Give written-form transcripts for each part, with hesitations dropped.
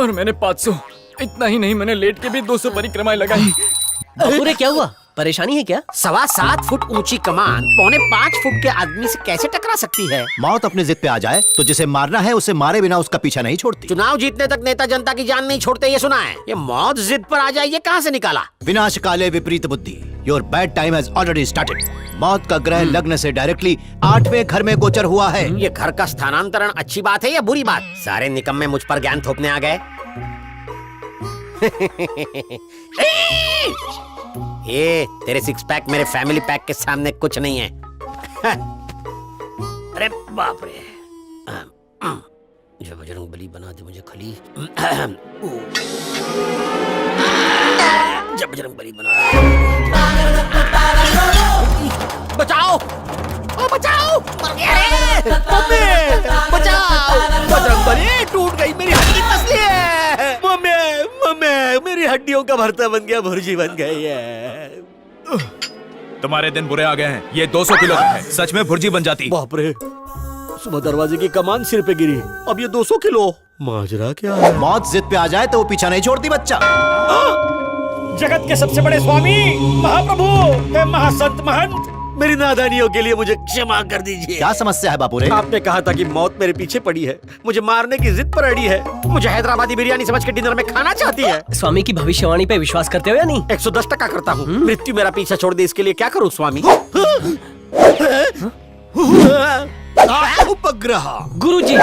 और मैंने 500। इतना ही नहीं, मैंने लेट के भी 200 परिक्रमाएं लगाई। बापूरे क्या हुआ? परेशानी है क्या? 7.25 फुट ऊंची कमान 4.25 फुट के आदमी से कैसे टकरा सकती है? मौत अपनी जिद पे आ जाए तो जिसे मारना है उसे मारे बिना उसका पीछा नहीं छोड़ती। चुनाव जीतने तक नेता जनता की जान नहीं छोड़ते, ये सुना है। ये मौत जिद पर आ जाए, ये कहाँ से निकाला? विनाश काले विपरीत बुद्धि। Your bad time has already started. मौत का ग्रह लग्न से डायरेक्टली 8वें घर में गोचर हुआ है। ये घर का स्थानांतरण अच्छी बात है या बुरी बात? सारे निकम्मे मुझ पर ज्ञान थोपने आ गए। ये तेरे 6 पैक मेरे फैमिली पैक के सामने कुछ नहीं है। अरे बाप रे, जो बजरंग बली बना दे मुझे खली। जब बजरंग बली बना दे। बचाओ, ओ बचाओ, मर गया रे। मम्मी बचाओ, बजरंग बली टूट गई, मेरी हड्डी फंसी है। मम्मी मेरी हड्डियों का भरता बन गया, भुर्जी बन गई है। तुम्हारे दिन बुरे आ गए हैं। ये 200 किलो का है, सच में भुर्जी बन जाती। बाप रे, सुबह दरवाजे की कमान सिर पे गिरी, अब ये 200 किलो। माजरा क्या है? मौत जिद पे आ जाए तो वो पीछा नहीं छोड़ती बच्चा। जगत के सबसे बड़े स्वामी महाप्रभु महासंत महंत, मेरी नादानियों के लिए मुझे क्षमा कर दीजिए। क्या समस्या है बापूरे? आपने कहा था कि मौत मेरे पीछे पड़ी है, मुझे मारने की जिद पर अड़ी है, मुझे हैदराबादी बिरयानी समझ के डिनर में खाना चाहती है। स्वामी की भविष्यवाणी पे विश्वास करते हो या नहीं? 110% करता हूँ। मृत्यु मेरा पीछा छोड़ दे, इसके लिए क्या करूँ स्वामी? उपग्रह। गुरुजी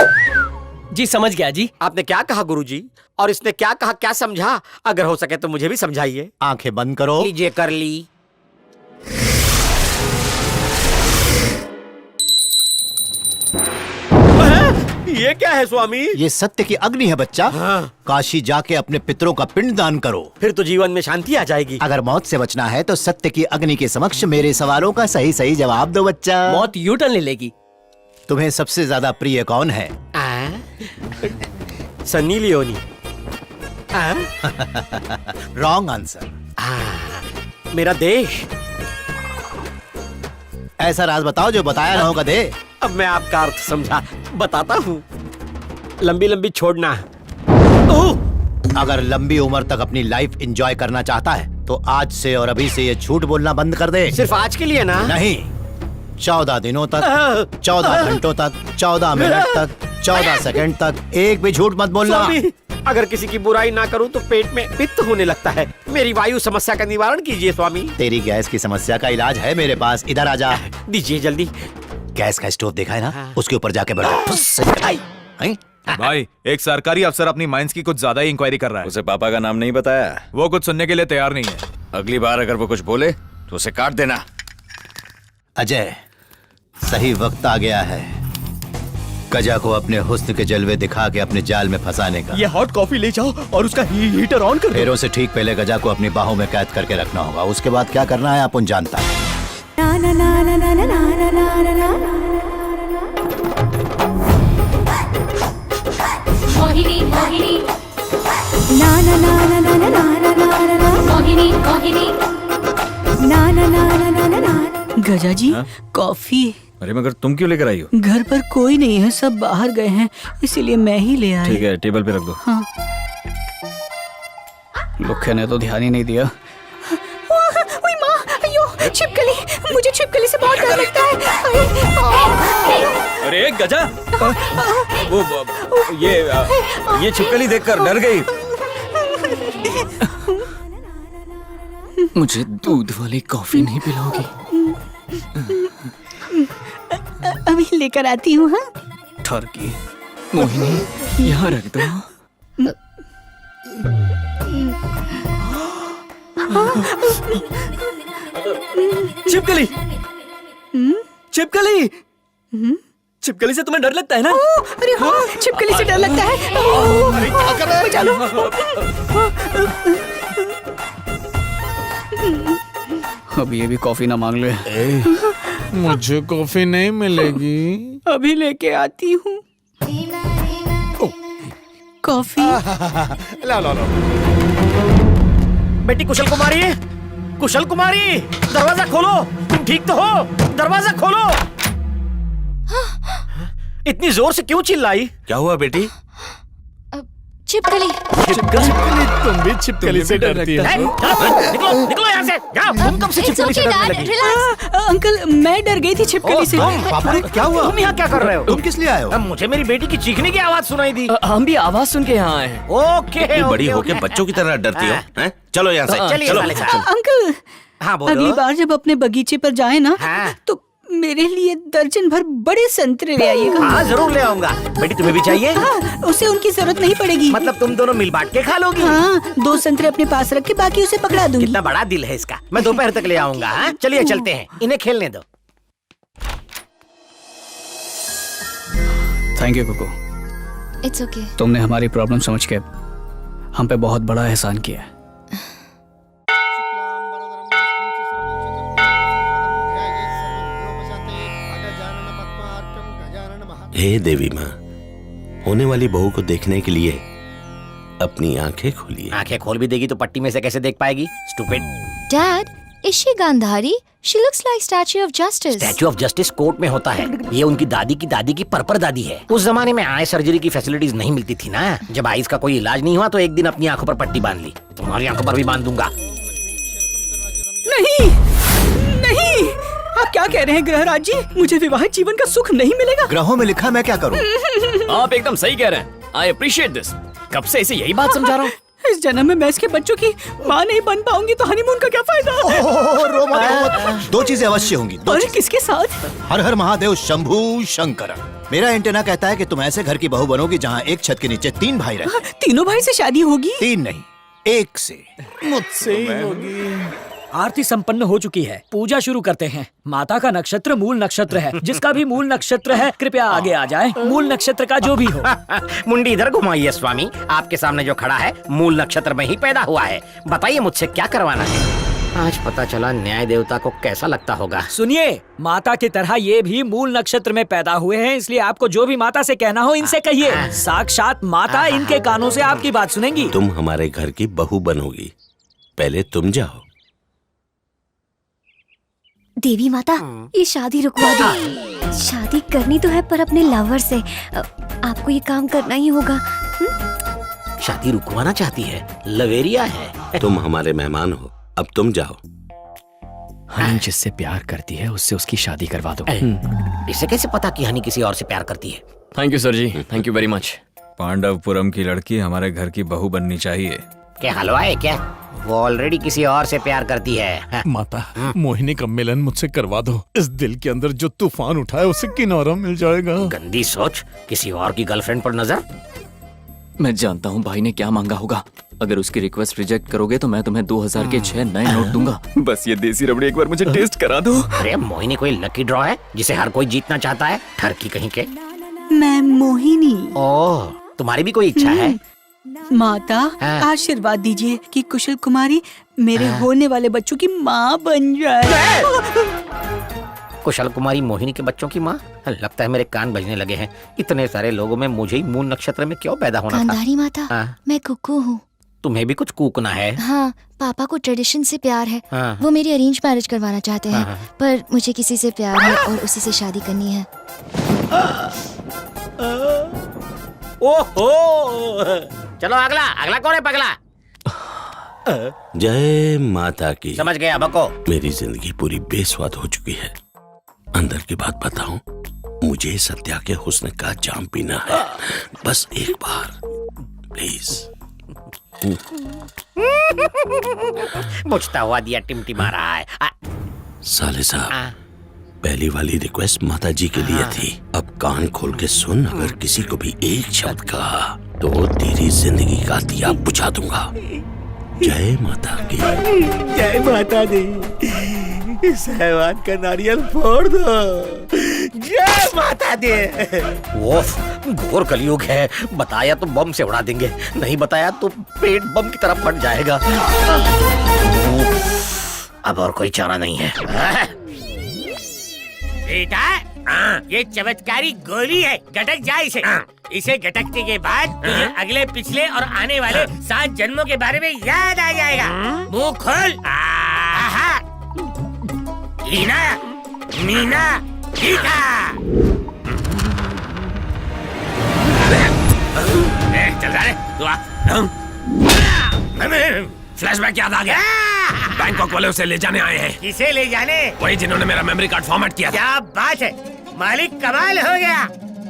जी समझ गया जी। आपने क्या कहा गुरुजी? और इसने क्या कहा, क्या समझा? अगर हो सके तो मुझे भी समझाइए। आंखें बंद करो। लीजिए, कर ली। ये क्या है स्वामी? ये सत्य की अग्नि है बच्चा। हाँ। काशी जाके अपने पितरों का पिंड दान करो, फिर तो जीवन में शांति आ जाएगी। अगर मौत से बचना है तो सत्य की अग्नि के समक्ष मेरे सवालों का सही सही जवाब दो बच्चा। मौत यू टर्न ले लेगी। तुम्हें सबसे ज्यादा प्रिय कौन है? सन्नी लियोनी। Wrong answer. मेरा देश। ऐसा राज बताओ जो बताया ना होगा दे। अब मैं आपका अर्थ समझा, बताता हूँ। लंबी लंबी छोड़ना। अगर लंबी उम्र तक अपनी लाइफ एंजॉय करना चाहता है तो आज से और अभी से ये झूठ बोलना बंद कर दे। सिर्फ आज के लिए ना? नहीं, 14 दिनों तक, 14 घंटों तक, 14 मिनट तक, 14 सेकंड तक एक भी झूठ मत बोलना। स्वामी, अगर किसी की बुराई ना करूं तो पेट में पित्त होने लगता है। मेरी वायु समस्या का निवारण कीजिए स्वामी। तेरी गैस की समस्या का इलाज है मेरे पास, इधर आ जा। दीजिए जल्दी। गैस का स्टोव देखा है ना? उसके ऊपर जाके बैठ। भाई, एक सरकारी अफसर अपनी माइंस की कुछ ज्यादा ही इंक्वायरी कर रहा है। उसे पापा का नाम नहीं बताया? वो कुछ सुनने के लिए तैयार नहीं है। अगली बार अगर वो कुछ बोले तो उसे काट देना। अजय, सही वक्त आ गया है गजा को अपने हुस्न के जलवे दिखा के अपने जाल में फंसाने का। ये हॉट कॉफी ले जाओ और उसका हीटर ऑन कर दो। पैरों से ठीक पहले गजा को अपनी बाहों में कैद करके रखना होगा, उसके बाद क्या करना है अपन जानता है। मोहिनी मोहिनी ना ना ना ना ना ना ना ना ना मोहिनी मोहिनी ना ना ना ना ना ना ना। गजा जी, कॉफी। अरे मगर तुम क्यों लेकर आई हो? घर पर कोई नहीं है, सब बाहर गए हैं, इसीलिए मैं ही ले आई। ठीक है, टेबल पे रख दो। हाँ। लुखे ने तो ध्यान ही नहीं दिया। ओए माँ, अयो, छिपकली, मुझे छिपकली से बहुत डर लगता है। अरे गजा, ये छिपकली देखकर डर गई। मुझे दूध वाली कॉफी नहीं पिलाओगी? अभी लेकर आती हूँ। हाँ, ठरकी। मोहिनी, यहाँ रख दो। छिपकली, छिपकली, छिपकली से तुम्हें डर लगता है ना? अरे हाँ, छिपकली से डर लगता है। अरे क्या कर रहे चलो। अब ये भी कॉफी ना मांग ले। मुझे कॉफी नहीं मिलेगी। अभी लेके आती हूँ कॉफी। लो। बेटी कुशल कुमारी, कुशल कुमारी, दरवाजा खोलो। तुम ठीक तो हो? दरवाजा खोलो। इतनी जोर से क्यों चिल्लाई? क्या हुआ बेटी? छिपकली। छिपकली, तुम भी छिपकली से डरती हो? निकलो निकलो यहाँ से, जाओ। तुम कब से It's छिपकली से okay, डरने Dad. लगी? Relax. अंकल मैं डर गई थी छिपकली से। पापा क्या हुआ? तुम यहाँ क्या कर रहे हो? तुम किस लिए आए हो? अब मुझे मेरी बेटी की चीखने की आवाज सुनाई दी। हम भी आवाज सुन के यहाँ आए हैं। ओके इतनी बड़ी ओके, होके ओके। बच्चों की तरह डरती हो हैं? चलो यहाँ से चलिए चलो साले साहब। अंकल हाँ बोलो। अगली बार जब अपने बगीचे पर जाए ना हाँ। तो मेरे लिए दर्जन भर बड़े संतरे ले आइएगा। हाँ जरूर ले आऊंगा। बेटी तुम्हें भी चाहिए? हाँ, उसे उनकी जरूरत नहीं पड़ेगी। मतलब तुम दोनों मिल बांट के खा लोगी? हाँ 2 संतरे अपने पास रख के बाकी उसे पकड़ा दूंगी। कितना बड़ा दिल है इसका। मैं दोपहर तक ले आऊंगा। हाँ? चलिए चलते हैं, इन्हें खेलने दो। Thank you Kuku, It's okay. तुमने हमारी प्रॉब्लम समझ के हम पे बहुत बड़ा एहसान किया है। हे देवी माँ, होने वाली बहू को देखने के लिए अपनी आंखें खोलिए। आंखें खोल भी देगी तो पट्टी में से कैसे देख पाएगी? Stupid. Dad, is she Gandhari? She looks like Statue of Justice. Statue of justice court में होता है। ये उनकी दादी की परपर दादी है। उस जमाने में आई सर्जरी की फैसिलिटीज नहीं मिलती थी ना। जब आईज का कोई इलाज नहीं हुआ तो एक दिन अपनी आंखों पर पट्टी बांध ली। तुम्हारी आंखों पर भी बांध दूंगा। नहीं नहीं, आप क्या कह रहे हैं ग्रहराज जी? मुझे विवाहित जीवन का सुख नहीं मिलेगा। ग्रहों में लिखा, मैं क्या करूं? आप एकदम सही कह रहे हैं। I appreciate this. कब से इसे यही बात समझा रहा हूँ। इस जन्म में मैं इसके बच्चों की माँ नहीं बन पाऊंगी तो हनीमून का क्या फायदा? रो मत। 2 चीजें अवश्य होंगी। 2 और चीजें। किसके साथ? हर हर महादेव शंभू शंकर। मेरा एंटेना कहता है कि तुम ऐसे घर की बहू बनोगी जहाँ एक छत के नीचे 3 भाई रहे। तीनों भाई से शादी होगी? 3 नहीं, 1 से। मुझसे ही होगी। आरती संपन्न हो चुकी है, पूजा शुरू करते हैं। माता का नक्षत्र मूल नक्षत्र है। जिसका भी मूल नक्षत्र है कृपया आगे आ जाए। मूल नक्षत्र का जो भी हो। मुंडी इधर घुमाइए स्वामी। आपके सामने जो खड़ा है मूल नक्षत्र में ही पैदा हुआ है। बताइए मुझसे क्या करवाना है? आज पता चला न्याय देवता को कैसा लगता होगा। सुनिए, माता की तरह ये भी मूल नक्षत्र में पैदा हुए हैं, इसलिए आपको जो भी माता से कहना हो इनसे कहिए। साक्षात माता इनके कानों से आपकी बात सुनेंगी। तुम हमारे घर की बहू बनोगी, पहले तुम जाओ। देवी माता, ये शादी रुकवा दो। शादी करनी तो है पर अपने लवर से। आपको ये काम करना ही होगा। शादी रुकवाना चाहती है? लवेरिया है। तुम हमारे मेहमान हो, अब तुम जाओ। हनी जिससे प्यार करती है उससे उसकी शादी करवा दो। इसे कैसे पता कि हनी किसी और से प्यार करती है? Thank you sir ji, thank you very much. Pandavpuram की लड़की हमारे घर की बहू बननी चाहिए। क्या हलवा है क्या? वो ऑलरेडी किसी और से प्यार करती है। माता, मोहिनी का मिलन मुझसे करवा दो। इस दिल के अंदर जो तूफान उठा है उसे किनारा मिल जाएगा। गंदी सोच, किसी और की गर्लफ्रेंड पर नजर। मैं जानता हूँ भाई ने क्या मांगा होगा। अगर उसकी रिक्वेस्ट रिजेक्ट करोगे तो मैं तुम्हें 2000 के 6 नए नोट दूंगा। बस ये देसी रबड़ी एक बार मुझे टेस्ट करा दो। अरे मोहिनी कोई लकी ड्रॉ है जिसे हर कोई जीतना चाहता है? ठरकी कहीं के। मैं मोहिनी। ओह, तुम्हारी भी कोई इच्छा है? माता आशीर्वाद दीजिए कि कुशल कुमारी मेरे होने वाले बच्चों की माँ बन जाए। कुशल कुमारी मोहिनी के बच्चों की माँ? लगता है मेरे कान बजने लगे हैं। इतने सारे लोगों में मुझे ही मूल नक्षत्र में क्यों पैदा होना था? गांधारी माता, मैं कुकू हूँ। तुम्हें भी कुछ कूकना है? हाँ, पापा को ट्रेडिशन से प्यार है। हाँ। वो मेरी अरेंज मैरिज करवाना चाहते हैं। पर मुझे किसी से प्यार है और उसी से शादी करनी है। ओहो, चलो अगला। अगला कौन है पगला? जय माता की। समझ गया बको। मेरी जिंदगी पूरी बेस्वाद हो चुकी है। अंदर की बात बताऊं, मुझे सत्या के हुस्न का जाम पीना है, बस एक बार प्लीज। मुझता हुआ दिया टिमटिमा रहा है। साले साहब, पहली वाली रिक्वेस्ट माता जी के लिए थी। अब कान खोल के सुन, अगर किसी को भी एक शब्द कहा तो तेरी जिंदगी का दिया बुझा दूंगा। जय माता की। जय माता दी। इस हैवान का नारियल फोड़ दो। जय माता दी। ओफ, घोर कलयुग है। बताया तो बम से उड़ा देंगे, नहीं बताया तो पेट बम की तरफ फट जाएगा। अब और कोई चारा नहीं है। बेटा, ये चमत्कारी गोली है, गटक जा इसे। इसे गटकने के बाद तुझे अगले पिछले और आने वाले 7 जन्मों के बारे में याद आ जाएगा। मुंह खोल। आहा। हीना, मीना, टीका। चल जा रे तू आ। फ्लैशबैक याद आ गया। बैंकॉक वाले उसे ले जाने आए हैं। किसे ले जाने? वही जिन्होंने मेरा मेमोरी कार्ड फॉर्मेट किया था। क्या बात है, मालिक कमाल हो गया।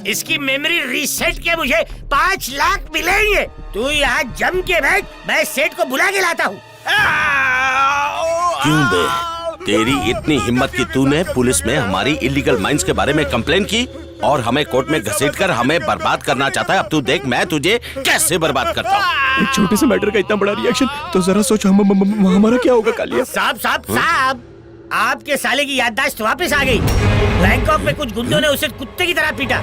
इसकी मेमोरी रीसेट के मुझे 5 लाख मिलेंगे। तू यहाँ जम के बैठ, मैं सेठ को बुला के लाता हूँ। क्यों बे? तेरी इतनी हिम्मत कि तूने पुलिस में हमारी इलीगल माइंस के बारे में कंप्लेन की और हमें कोर्ट में घसीटकर हमें बर्बाद करना चाहता है। अब तू देख मैं तुझे कैसे बर्बाद करता हूँ। एक छोटे से मैटर का इतना बड़ा रिएक्शन, तो जरा सोच हमारा क्या होगा कालिया। साहब साहब साहब, आपके साले की याददाश्त वापस आ गई। बैंकॉक में कुछ गुंडों ने उसे कुत्ते की तरह पीटा।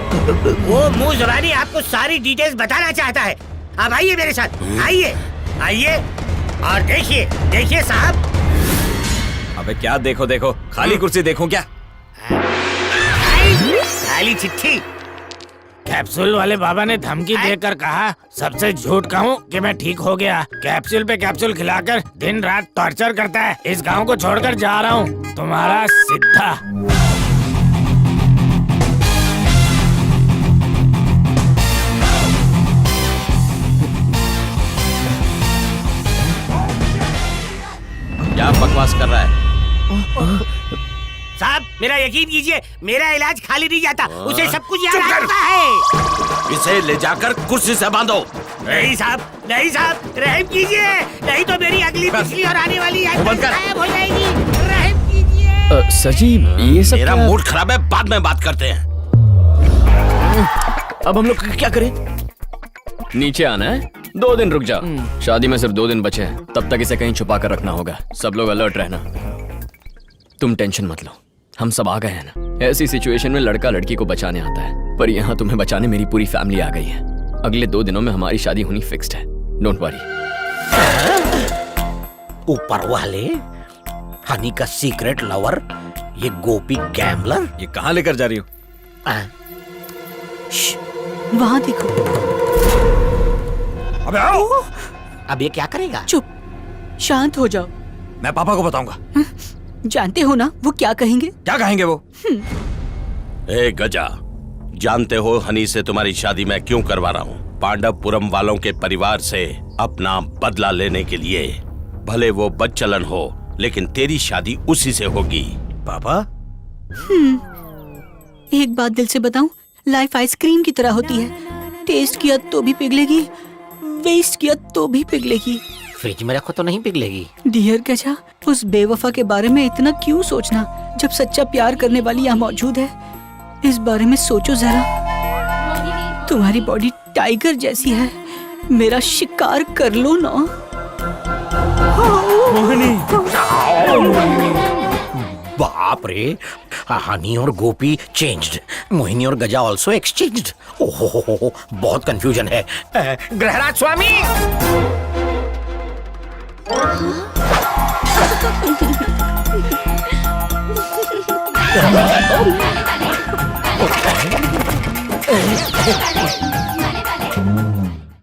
वो मुंह ज़बानी आपको सारी डिटेल्स बताना चाहता है। आप आइए मेरे साथ, आइए आइए और देखिए देखिए साहब। अबे क्या देखो देखो, खाली कुर्सी देखूं क्या? खाली चिट्ठी। कैप्सूल वाले बाबा ने धमकी देकर कहा सबसे झूठ कहूँ कि मैं ठीक हो गया। कैप्सूल पे कैप्सूल खिलाकर दिन रात टॉर्चर करता है। इस गांव को छोड़कर जा रहा हूँ, तुम्हारा सिद्धा। क्या बकवास कर रहा है? साहब मेरा यकीन कीजिए, मेरा इलाज खाली नहीं जाता, उसे सब कुछ याद आता है। इसे ले जाकर कुर्सी से बांधो। नहीं साहब, नहीं साहब, रहम कीजिए, नहीं तो मेरी अगली पिछली और आने वाली याद गायब हो जाएगी। रहम कीजिए। सर जी ये सब मेरा मूड खराब है, बाद में बात करते हैं। अब हम लोग क्या करें? नीचे आना है, 2 दिन रुक जाओ। शादी में सिर्फ 2 दिन बचे हैं, तब तक इसे कहीं छुपा कर रखना होगा। सब लोग अलर्ट रहना। तुम टेंशन मत लो, हम सब आ गए हैं ना। ऐसी सिचुएशन में लड़का लड़की को बचाने आता है, पर यहाँ तुम्हें बचाने मेरी पूरी फैमिली आ गई है। अगले 2 दिनों में हमारी शादी होनी फिक्स्ड है, डोंट वरी। ऊपर वाले, हनी का सीक्रेट लवर, ये गोपी गैम्बलर। ये कहाँ लेकर जा रही हो? वहाँ देखो। अबे आओ। अब ये क्या करेगा? चुप, शांत हो जाओ। मैं पापा को बताऊंगा। जानते हो ना वो क्या कहेंगे? क्या कहेंगे वो? ए गजा, जानते हो हनी से तुम्हारी शादी मैं क्यों करवा रहा हूँ? पांडवपुरम वालों के परिवार से अपना बदला लेने के लिए। भले वो बदचलन हो, लेकिन तेरी शादी उसी से होगी। पापा एक बात दिल से बताऊं, लाइफ आइसक्रीम की तरह होती है। टेस्ट किया तो भी पिघलेगी, वेस्ट किया तो भी पिघलेगी। फ्रिज में रखो तो नहीं पिघलेगी। डियर गजा, उस बेवफा के बारे में इतना क्यों सोचना, जब सच्चा प्यार करने वाली यहाँ मौजूद है। इस बारे में सोचो जरा। तुम्हारी बॉडी टाइगर जैसी है, मेरा शिकार कर लो ना। बाप रे, हनी और गोपी चेंज्ड, मोहिनी और गजा ऑल्सो एक्सचेंज्ड। ओहो, बहुत कंफ्यूजन है। ग्रहराज स्वामी,